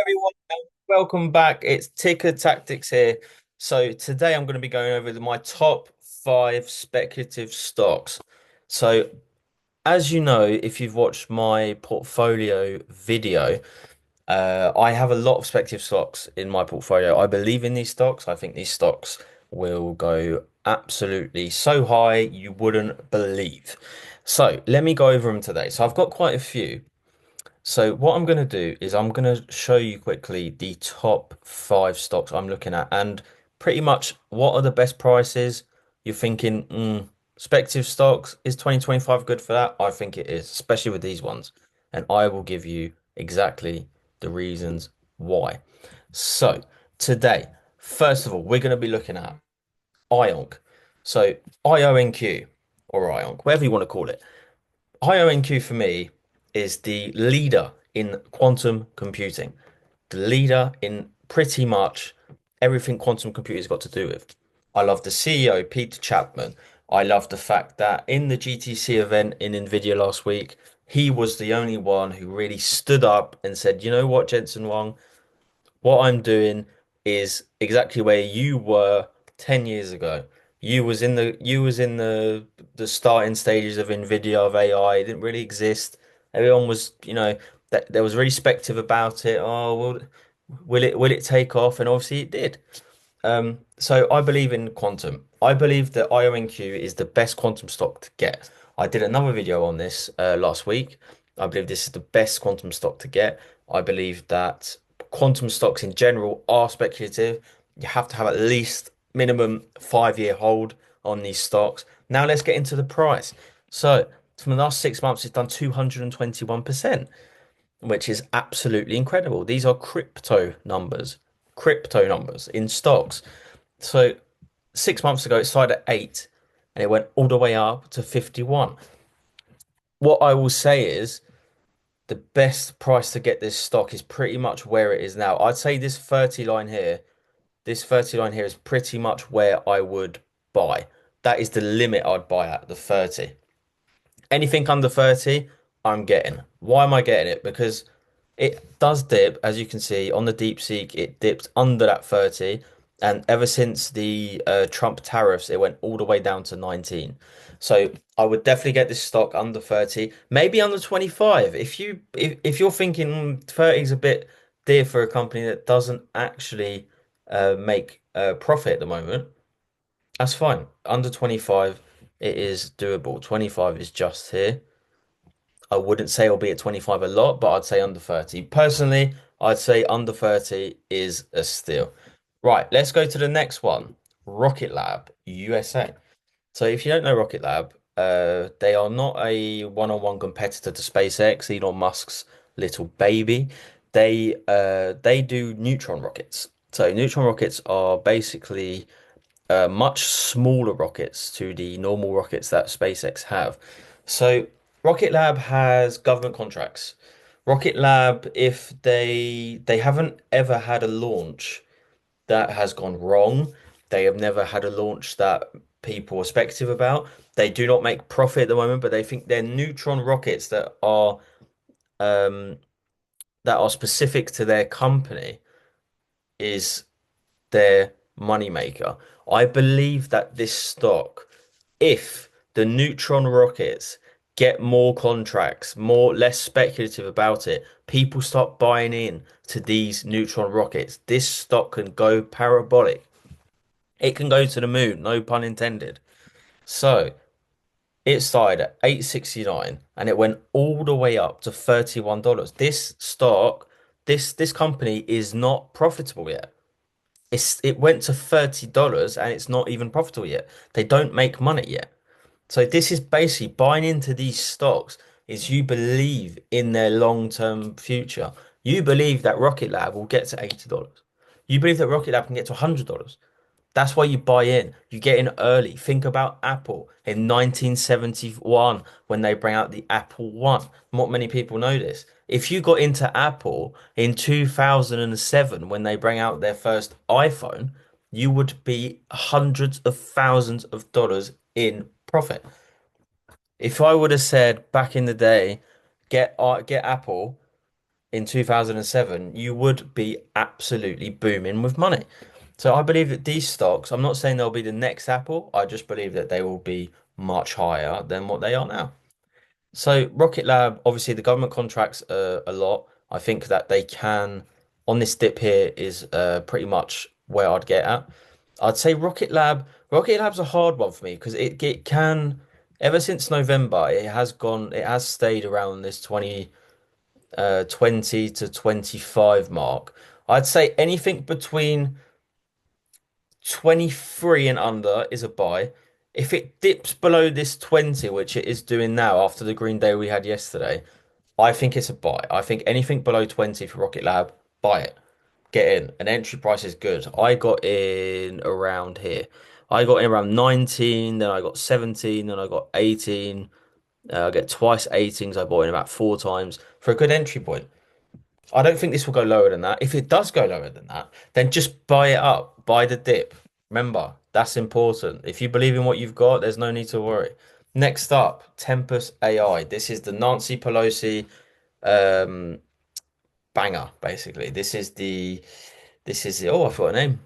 everyone, and welcome back. It's Ticker Tactics here. So today I'm going to be going over my top five speculative stocks. So as you know, if you've watched my portfolio video, I have a lot of speculative stocks in my portfolio. I believe in these stocks. I think these stocks will go absolutely so high you wouldn't believe. So let me go over them today. So I've got quite a few. So what I'm going to do is I'm going to show you quickly the top five stocks I'm looking at and pretty much what are the best prices. You're thinking, speculative stocks, is 2025 good for that? I think it is, especially with these ones. And I will give you exactly the reasons why. So today, first of all, we're going to be looking at IONQ. So IONQ or IONQ, whatever you want to call it. IONQ for me is the leader in quantum computing, the leader in pretty much everything quantum computing's got to do with. I love the CEO, Peter Chapman. I love the fact that in the GTC event in Nvidia last week, he was the only one who really stood up and said, you know what, Jensen Huang, what I'm doing is exactly where you were 10 years ago. You was in the starting stages of Nvidia of AI. It didn't really exist. Everyone was, that there was really speculative about it. Oh, will it take off? And obviously it did. So I believe in quantum. I believe that IONQ is the best quantum stock to get. I did another video on this last week. I believe this is the best quantum stock to get. I believe that quantum stocks in general are speculative. You have to have at least minimum 5-year hold on these stocks. Now let's get into the price. So from the last 6 months, it's done 221%, which is absolutely incredible. These are crypto numbers in stocks. So 6 months ago, it started at 8 and it went all the way up to 51. What I will say is the best price to get this stock is pretty much where it is now. I'd say this 30 line here is pretty much where I would buy. That is the limit I'd buy at, the 30. Anything under 30, I'm getting. Why am I getting it? Because it does dip, as you can see on the DeepSeek, it dipped under that 30. And ever since the Trump tariffs, it went all the way down to 19. So I would definitely get this stock under 30, maybe under 25. If you're thinking 30 is a bit dear for a company that doesn't actually make a profit at the moment, that's fine. Under 25, it is doable. 25 is just here. I wouldn't say it'll be at 25 a lot, but I'd say under 30. Personally, I'd say under 30 is a steal. Right, let's go to the next one. Rocket Lab USA. So if you don't know Rocket Lab, they are not a one-on-one competitor to SpaceX, Elon Musk's little baby. They do neutron rockets. So neutron rockets are basically much smaller rockets to the normal rockets that SpaceX have. So Rocket Lab has government contracts. Rocket Lab, if they haven't ever had a launch that has gone wrong, they have never had a launch that people are speculative about. They do not make profit at the moment, but they think they're neutron rockets um, that are specific to their company is their moneymaker. I believe that this stock, if the neutron rockets get more contracts, less speculative about it, people start buying in to these neutron rockets, this stock can go parabolic. It can go to the moon, no pun intended. So it started at 8.69 and it went all the way up to $31. This stock, this company is not profitable yet. It went to $30 and it's not even profitable yet. They don't make money yet. So this is basically buying into these stocks is you believe in their long-term future. You believe that Rocket Lab will get to $80. You believe that Rocket Lab can get to $100. That's why you buy in. You get in early. Think about Apple in 1971 when they bring out the Apple One. Not many people know this. If you got into Apple in 2007 when they bring out their first iPhone, you would be hundreds of thousands of dollars in profit. If I would have said back in the day, get Apple, in 2007, you would be absolutely booming with money. So I believe that these stocks, I'm not saying they'll be the next Apple, I just believe that they will be much higher than what they are now. So Rocket Lab, obviously the government contracts a lot. I think that they can, on this dip here is pretty much where I'd get at. I'd say Rocket Lab's a hard one for me because it can, ever since November, it has stayed around this 20 to 25 mark. I'd say anything between 23 and under is a buy. If it dips below this 20, which it is doing now after the green day we had yesterday, I think it's a buy. I think anything below 20 for Rocket Lab, buy it. Get in. An entry price is good. I got in around here. I got in around 19, then I got 17, then I got 18. I get twice 18s. I bought in about four times for a good entry point. I don't think this will go lower than that. If it does go lower than that, then just buy it up, buy the dip. Remember, that's important. If you believe in what you've got, there's no need to worry. Next up, Tempest AI. This is the Nancy Pelosi um, banger, basically. Oh, I forgot a name.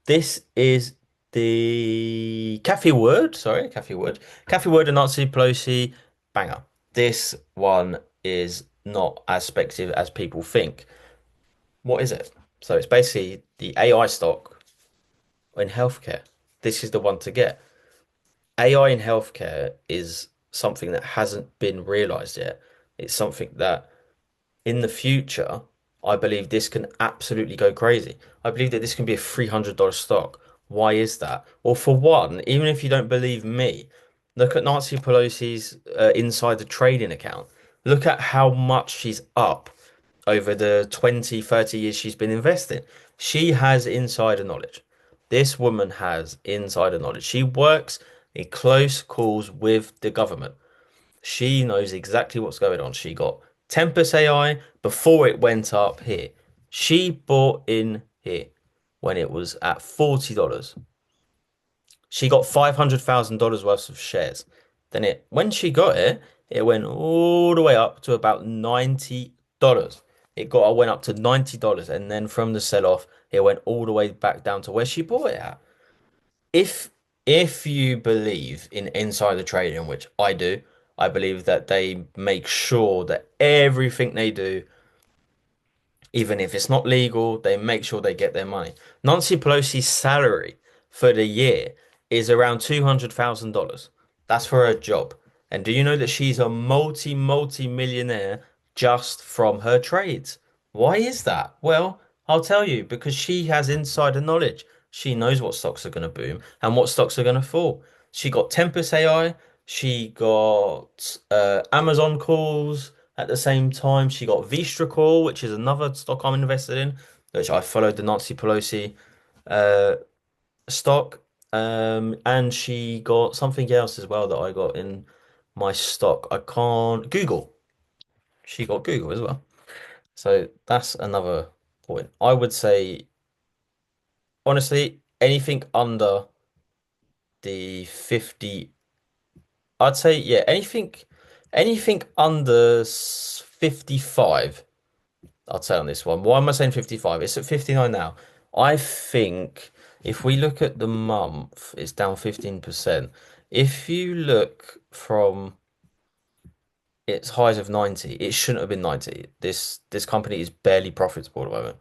This is the Cafe Word. Sorry, Cafe Word. Cafe Word and Nancy Pelosi banger. This one is not as speculative as people think. What is it? So it's basically the AI stock in healthcare. This is the one to get. AI in healthcare is something that hasn't been realized yet. It's something that in the future, I believe this can absolutely go crazy. I believe that this can be a $300 stock. Why is that? Well, for one, even if you don't believe me, look at Nancy Pelosi's insider trading account. Look at how much she's up over the 20, 30 years she's been investing. She has insider knowledge. This woman has insider knowledge. She works in close calls with the government. She knows exactly what's going on. She got Tempest AI before it went up here. She bought in here when it was at $40. She got $500,000 worth of shares. Then when she got it, it went all the way up to about $90. Went up to $90, and then from the sell-off, it went all the way back down to where she bought it at. If if you believe in insider trading, which I do, I believe that they make sure that everything they do, even if it's not legal, they make sure they get their money. Nancy Pelosi's salary for the year is around $200,000. That's for her job. And do you know that she's a multi millionaire just from her trades? Why is that? Well, I'll tell you, because she has insider knowledge. She knows what stocks are going to boom and what stocks are going to fall. She got Tempest AI, she got Amazon calls. At the same time, she got Vistra, which is another stock I'm invested in, which I followed the Nancy Pelosi uh, stock. And she got something else as well that I got in my stock. I can't Google. She got Google as well. So that's another point. I would say, honestly, anything under the 50, I'd say, yeah, anything under 55. I'd say on this one. Why am I saying 55? It's at 59 now. I think if we look at the month, it's down 15%. If you look from its highs of 90, it shouldn't have been 90. This company is barely profitable at the moment.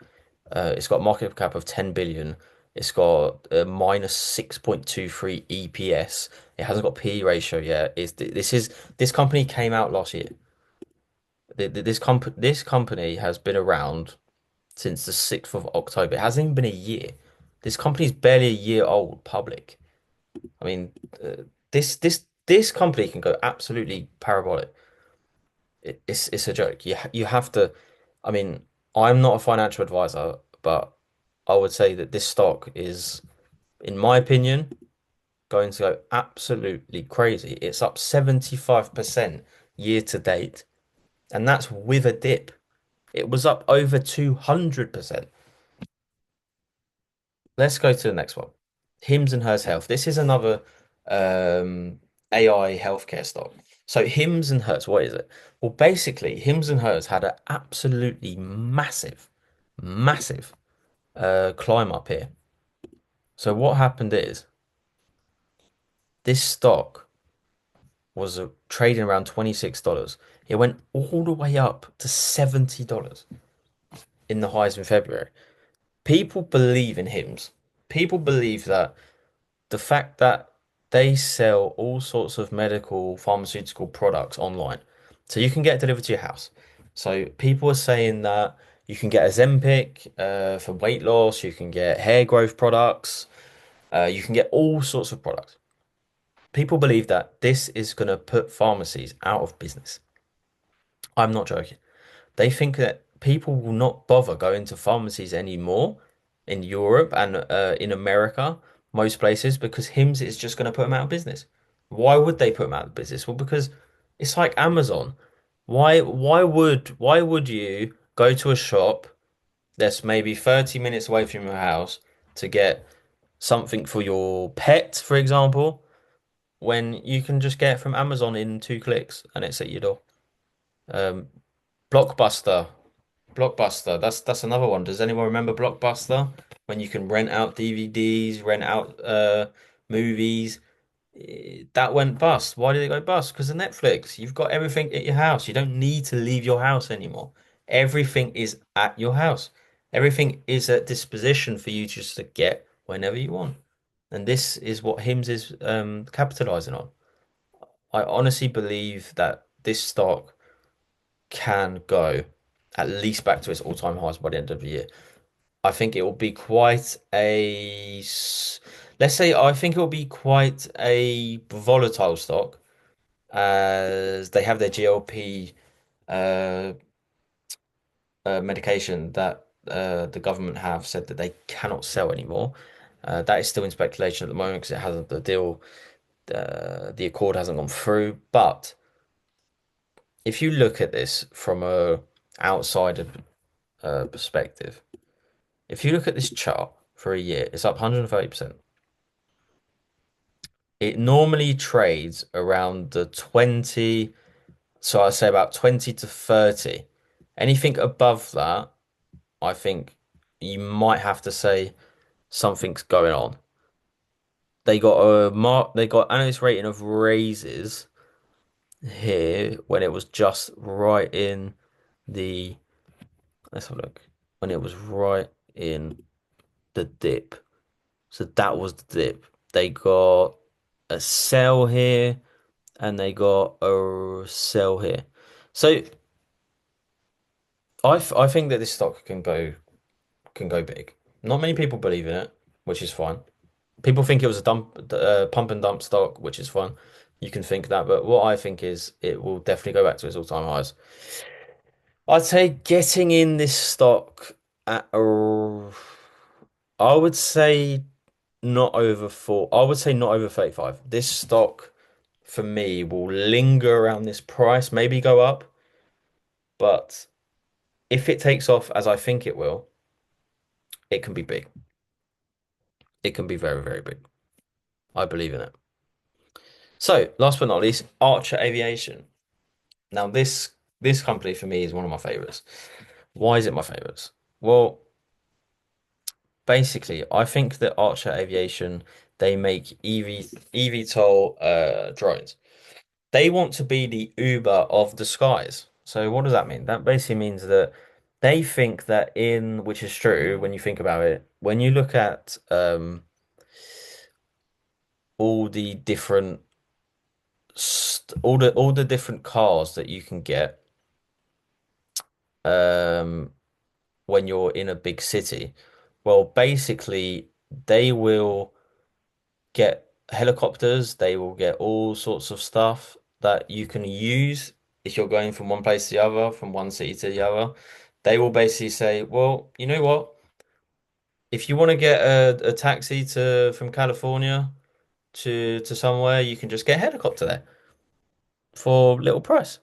It's got a market cap of 10 billion. It's got a minus 6.23 EPS. It hasn't got P/E ratio yet. This company came out last year. This company has been around since the 6th of October. It hasn't even been a year. This company's barely a year old, public. I mean, this company can go absolutely parabolic. It's a joke. You have to. I mean, I'm not a financial advisor, but I would say that this stock is, in my opinion, going to go absolutely crazy. It's up 75% year to date, and that's with a dip. It was up over 200%. Let's go to the next one. Hims and Hers Health. This is another AI healthcare stock. So Hims and Hers, what is it? Well, basically, Hims and Hers had an absolutely massive climb up here. So what happened is this stock was trading around $26. It went all the way up to $70 in the highs in February. People believe in Hims. People believe that the fact that they sell all sorts of medical pharmaceutical products online. So you can get it delivered to your house. So people are saying that you can get Ozempic for weight loss, you can get hair growth products, you can get all sorts of products. People believe that this is going to put pharmacies out of business. I'm not joking. They think that people will not bother going to pharmacies anymore in Europe and in America, most places, because Hims is just going to put them out of business. Why would they put them out of business? Well, because it's like Amazon. Why would you go to a shop that's maybe 30 minutes away from your house to get something for your pet, for example, when you can just get it from Amazon in 2 clicks and it's at your door? Um, Blockbuster. Blockbuster. That's another one. Does anyone remember Blockbuster? When you can rent out DVDs, rent out movies. That went bust. Why did it go bust? Because of Netflix. You've got everything at your house. You don't need to leave your house anymore. Everything is at your house. Everything is at disposition for you just to get whenever you want. And this is what Hims is capitalizing on. I honestly believe that this stock can go at least back to its all-time highs by the end of the year. I think it will be quite let's say I think it will be quite a volatile stock as they have their GLP uh, medication that the government have said that they cannot sell anymore. That is still in speculation at the moment because it hasn't the deal, the accord hasn't gone through. But if you look at this from a outsider perspective, if you look at this chart for a year, it's up 130%. It normally trades around the 20, so I say about 20 to 30. Anything above that, I think you might have to say something's going on. They got analyst rating of raises here when it was just right in the let's have a look. When it was right in the dip. So that was the dip. They got a sell here and they got a sell here. So I think that this stock can go big. Not many people believe in it, which is fine. People think it was a pump and dump stock, which is fine. You can think that, but what I think is it will definitely go back to its all-time highs. I'd say getting in this stock at a, I would say not over four. I would say not over 35. This stock for me will linger around this price, maybe go up, but if it takes off as I think it will, it can be big. It can be very, very big. I believe in it. So, last but not least, Archer Aviation. Now, this company for me is one of my favorites. Why is it my favorites? Well, basically, I think that Archer Aviation they make eVTOL drones. They want to be the Uber of the skies. So what does that mean? That basically means that they think that which is true when you think about it, when you look at all the different all the different cars that you can get um when you're in a big city, well, basically they will get helicopters, they will get all sorts of stuff that you can use if you're going from one place to the other, from one city to the other. They will basically say, well, you know what? If you want to get a taxi to from California to somewhere, you can just get a helicopter there for little price.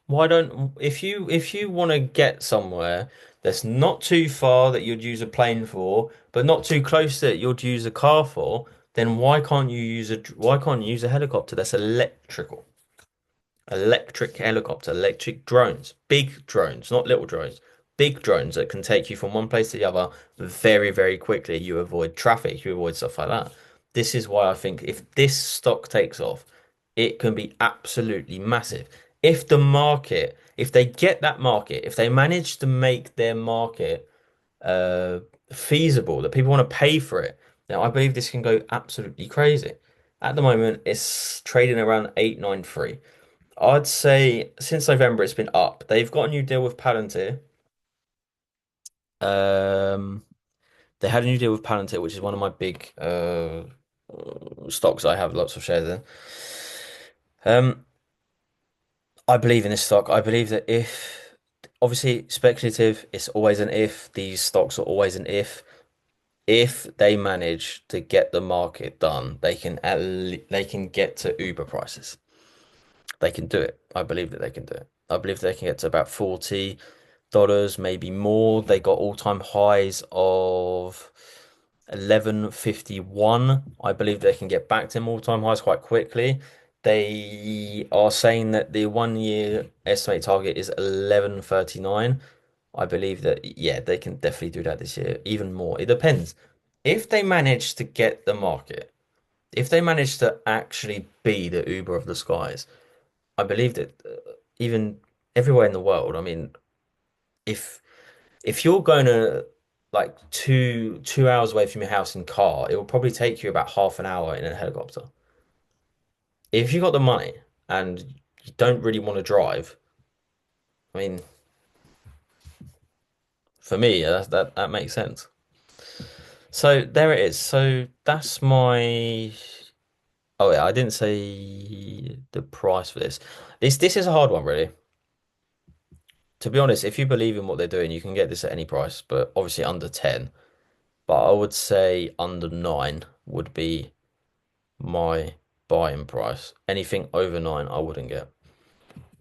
Why don't if you want to get somewhere that's not too far that you'd use a plane for, but not too close that you'd use a car for, then why can't you use a helicopter that's electrical? Electric helicopter, electric drones, big drones, not little drones, big drones that can take you from one place to the other very, very quickly. You avoid traffic, you avoid stuff like that. This is why I think if this stock takes off, it can be absolutely massive. If the market, if they get that market, if they manage to make their market uh, feasible, that people want to pay for it, then I believe this can go absolutely crazy. At the moment, it's trading around 893. I'd say since November it's been up. They've got a new deal with Palantir. Um, they had a new deal with Palantir, which is one of my big stocks I have lots of shares in. Um, I believe in this stock. I believe that if obviously speculative, it's always an if. These stocks are always an if. If they manage to get the market done, they can get to Uber prices. They can do it. I believe that they can do it. I believe they can get to about $40, maybe more. They got all-time highs of 1151. I believe they can get back to them all-time highs quite quickly. They are saying that the 1 year estimate target is 1139. I believe that, yeah, they can definitely do that this year, even more. It depends. If they manage to get the market, if they manage to actually be the Uber of the skies, I believe that even everywhere in the world, I mean, if if you're going to like two hours away from your house in car, it will probably take you about half an hour in a helicopter. If you got the money and you don't really want to drive, I mean, for me, that makes sense. So there it is. So that's my. Oh yeah, I didn't say the price for this. This is a hard one, really. To be honest, if you believe in what they're doing, you can get this at any price, but obviously under 10. But I would say under 9 would be my buying price. Anything over 9, I wouldn't get.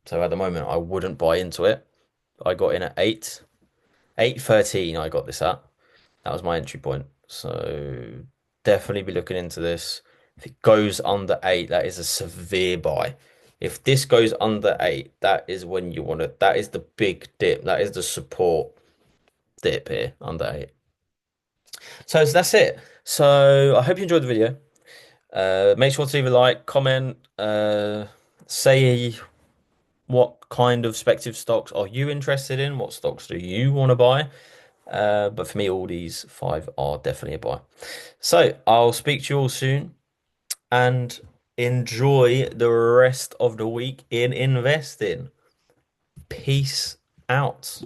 So at the moment, I wouldn't buy into it. I got in at 8. 813, I got this at. That was my entry point. So definitely be looking into this. If it goes under 8, that is a severe buy. If this goes under 8, that is when you want to, that is the big dip. That is the support dip here under 8. So that's it. So I hope you enjoyed the video. Make sure to leave a like, comment, say what kind of speculative stocks are you interested in? What stocks do you want to buy? But for me, all these five are definitely a buy. So I'll speak to you all soon and enjoy the rest of the week in investing. Peace out.